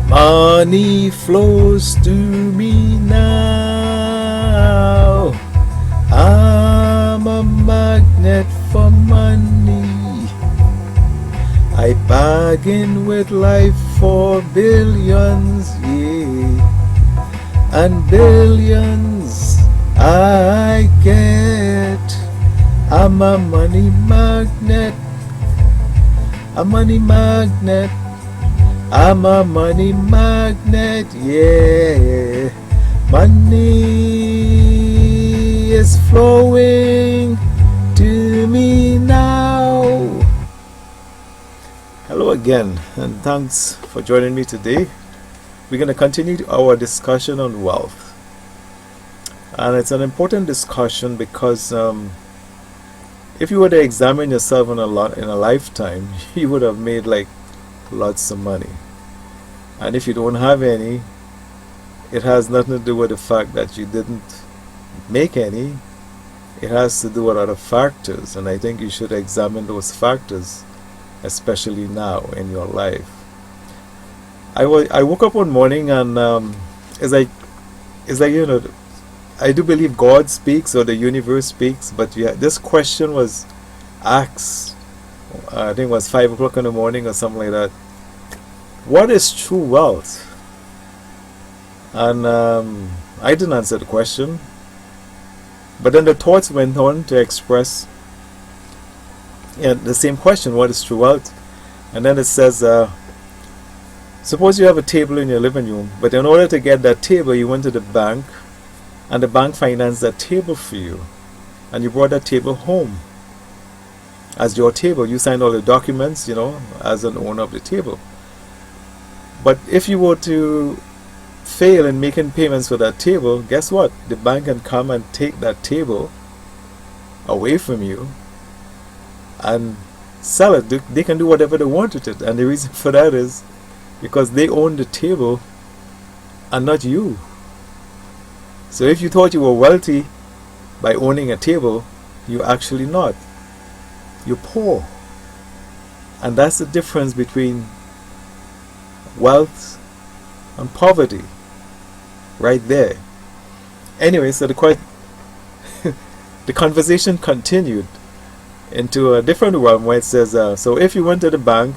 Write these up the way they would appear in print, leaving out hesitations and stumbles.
Money flows to me now. I'm a magnet for money. I bargain with life for billions, yeah, and billions I get. I'm a money magnet, a money magnet. I'm a money magnet, yeah. Money is flowing to me now. Hello again, and thanks for joining me today. We're going to continue our discussion on wealth. And it's an important discussion because if you were to examine yourself in a lifetime, you would have made like lots of money. And if you don't have any, it has nothing to do with the fact that you didn't make any. It has to do with other factors, and I think you should examine those factors, especially now in your life. I woke up one morning, and it's like I do believe God speaks or the universe speaks, but this question was asked. I think it was 5 o'clock in the morning or something like that. What is true wealth? And I didn't answer the question, but then the thoughts went on to express the same question: what is true wealth? And then it says, suppose you have a table in your living room, but in order to get that table, you went to the bank, and the bank financed that table for you, and you brought that table home as your table. You signed all the documents, as an owner of the table. But if you were to fail in making payments for that table, guess what? The bank can come and take that table away from you and sell it. They can do whatever they want with it. And the reason for that is because they own the table and not you. So if you thought you were wealthy by owning a table, you're actually not. You're poor. And that's the difference between wealth and poverty, right there. Anyway, so the conversation continued into a different realm where it says, so if you went to the bank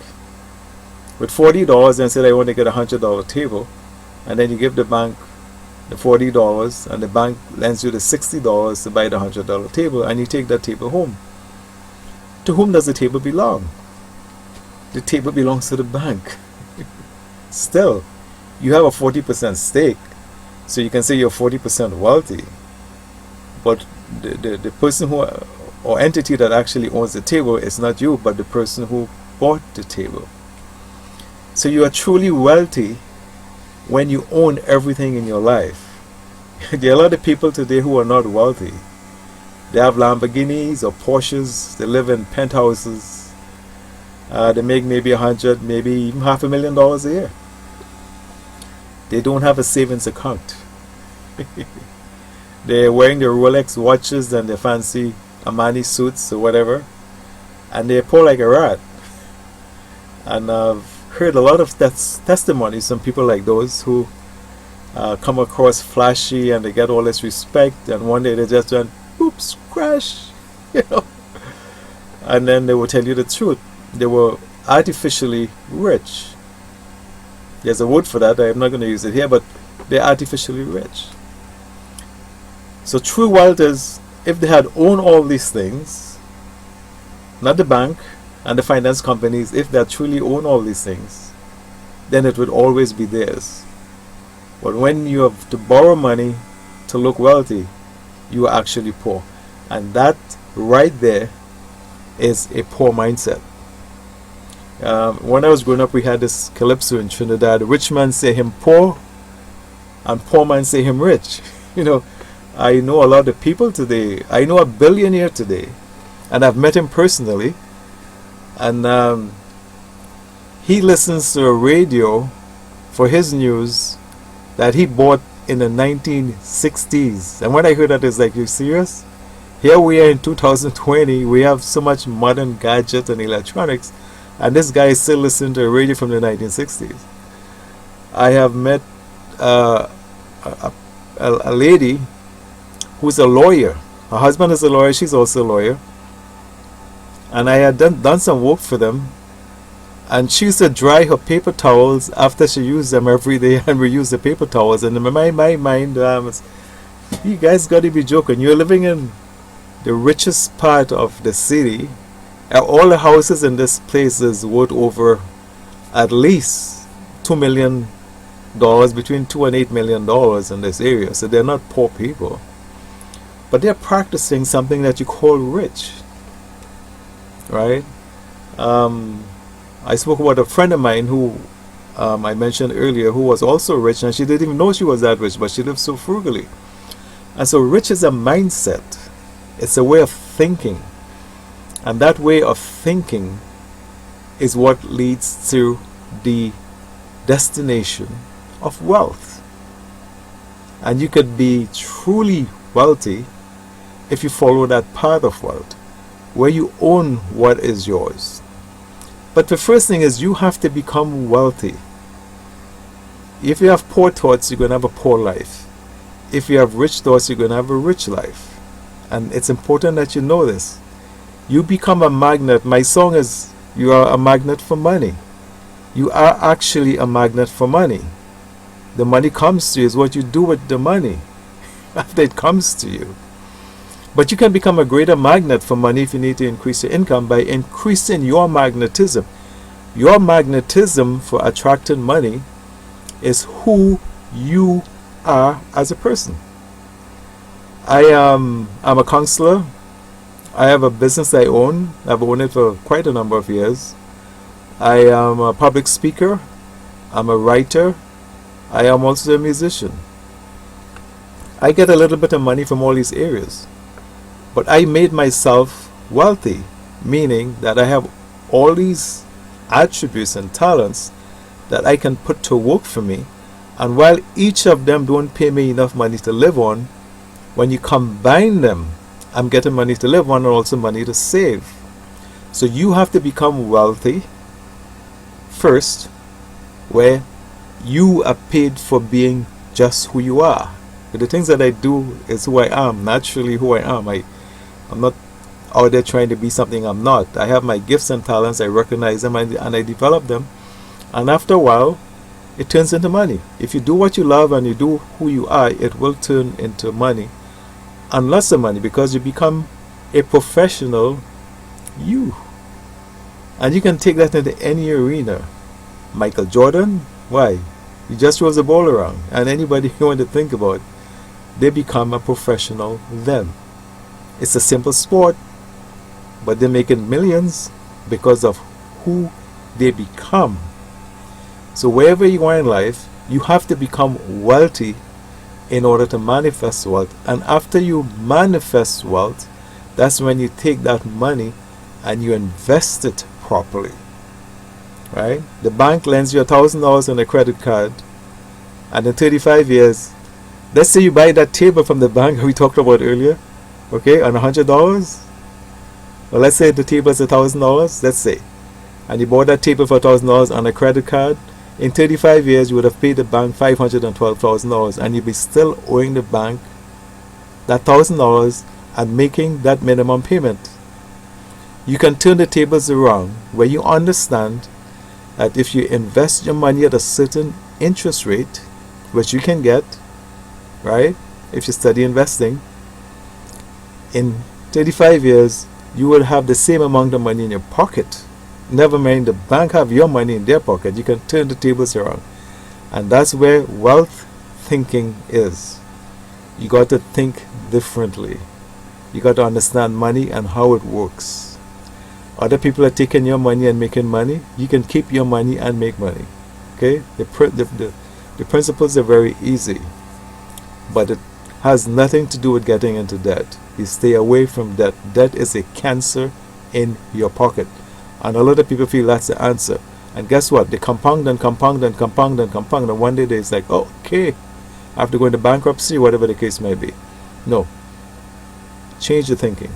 with $40 and said, I want to get a $100 table, and then you give the bank the $40 and the bank lends you the $60 to buy the $100 table, and you take that table home, to whom does the table belong? The table belongs to the bank. Still, you have a 40% stake, so you can say you're 40% wealthy, but the person who or entity that actually owns the table is not you, but the person who bought the table. So you are truly wealthy when you own everything in your life. There are a lot of people today who are not wealthy. They have Lamborghinis or Porsches, they live in penthouses, they make maybe $100,000, maybe even $500,000 a year. They don't have a savings account. They're wearing their Rolex watches and their fancy Armani suits or whatever, and they're poor like a rat. And I've heard a lot of testimonies from people like those who come across flashy and they get all this respect, and one day they just went, oops, crash, and then they will tell you the truth. They were artificially rich. There's a word for that. I'm not going to use it here, but they're artificially rich. So true wealth is if they had owned all these things, not the bank and the finance companies, if they truly own all these things, then it would always be theirs. But when you have to borrow money to look wealthy, you are actually poor. And that right there is a poor mindset. When I was growing up, we had this calypso in Trinidad: rich man say him poor, and poor man say him rich. I know a lot of people today. I know a billionaire today, and I've met him personally, and he listens to a radio for his news that he bought in the 1960s. And when I heard that, it's like, you serious? Here we are in 2020, we have so much modern gadgets and electronics, and this guy is still listening to a radio from the 1960s. I have met uh, a, a lady who's a lawyer. Her husband is a lawyer, she's also a lawyer. And I had done some work for them. And she used to dry her paper towels after she used them every day and reuse the paper towels. And in my mind, you guys got to be joking. You're living in the richest part of the city. All the houses in this place is worth over at least $2 million, between $2 and $8 million in this area. So they're not poor people. But they're practicing something that you call rich. Right? I spoke about a friend of mine who I mentioned earlier, who was also rich, and she didn't even know she was that rich, but she lived so frugally. And so rich is a mindset. It's a way of thinking. And that way of thinking is what leads to the destination of wealth. And you could be truly wealthy if you follow that path of wealth, where you own what is yours. But the first thing is you have to become wealthy. If you have poor thoughts, you're going to have a poor life. If you have rich thoughts, you're going to have a rich life. And it's important that you know this. You become a magnet. My song is, you are a magnet for money. You are actually a magnet for money. The money comes to you. Is what you do with the money after it comes to you. But you can become a greater magnet for money if you need to increase your income by increasing your magnetism. Your magnetism for attracting money is who you are as a person. I'm a counselor. I have a business I own. I've owned it for quite a number of years. I am a public speaker. I'm a writer. I am also a musician. I get a little bit of money from all these areas. But I made myself wealthy, meaning that I have all these attributes and talents that I can put to work for me. And while each of them don't pay me enough money to live on, when you combine them, I'm getting money to live on and also money to save. So you have to become wealthy first, where you are paid for being just who you are. But the things that I do is who I am, naturally who I am. I'm not out there trying to be something I'm not. I have my gifts and talents, I recognize them and I develop them. And after a while, it turns into money. If you do what you love and you do who you are, it will turn into money. And lots of money, because you become a professional you. And you can take that into any arena. Michael Jordan, why? He just throws the ball around. And anybody you want to think about, they become a professional then. It's a simple sport, but they're making millions because of who they become. So wherever you are in life, you have to become wealthy in order to manifest wealth. And after you manifest wealth, that's when you take that money and you invest it properly. Right? The bank lends you $1,000 on a credit card, and in 35 years, let's say you buy that table from the bank we talked about earlier, okay, on $100. Well, let's say the table is $1,000, let's say, and you bought that table for $1,000 on a credit card. In 35 years, you would have paid the bank $512,000, and you'd be still owing the bank that $1,000 and making that minimum payment. You can turn the tables around where you understand that if you invest your money at a certain interest rate, which you can get, right, if you study investing, in 35 years, you will have the same amount of money in your pocket. Never mind the bank have your money in their pocket. You can turn the tables around. And that's where wealth thinking is. You got to think differently. You got to understand money and how it works. Other people are taking your money and making money. You can keep your money and make money. Okay? The principles are very easy. But it has nothing to do with getting into debt. You stay away from debt. Debt is a cancer in your pocket. And a lot of people feel that's the answer. And guess what? They compound and compound and compound and compound. And one day it's like, oh, okay, I have to go into bankruptcy, whatever the case may be. No. Change your thinking.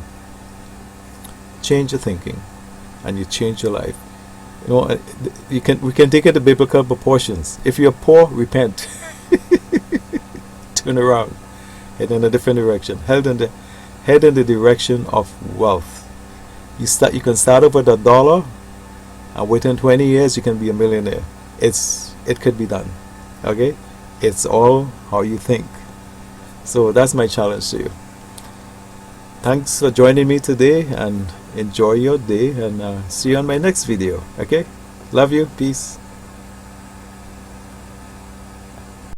Change your thinking. And you change your life. You know, we can take it to biblical proportions. If you're poor, repent. Turn around, head in a different direction. Head in the direction of wealth. You can start off with $1, and within 20 years you can be a millionaire. It could be done. Okay, it's all how you think. So that's my challenge to you. Thanks for joining me today, and enjoy your day, and see you on my next video. Okay, love you, peace.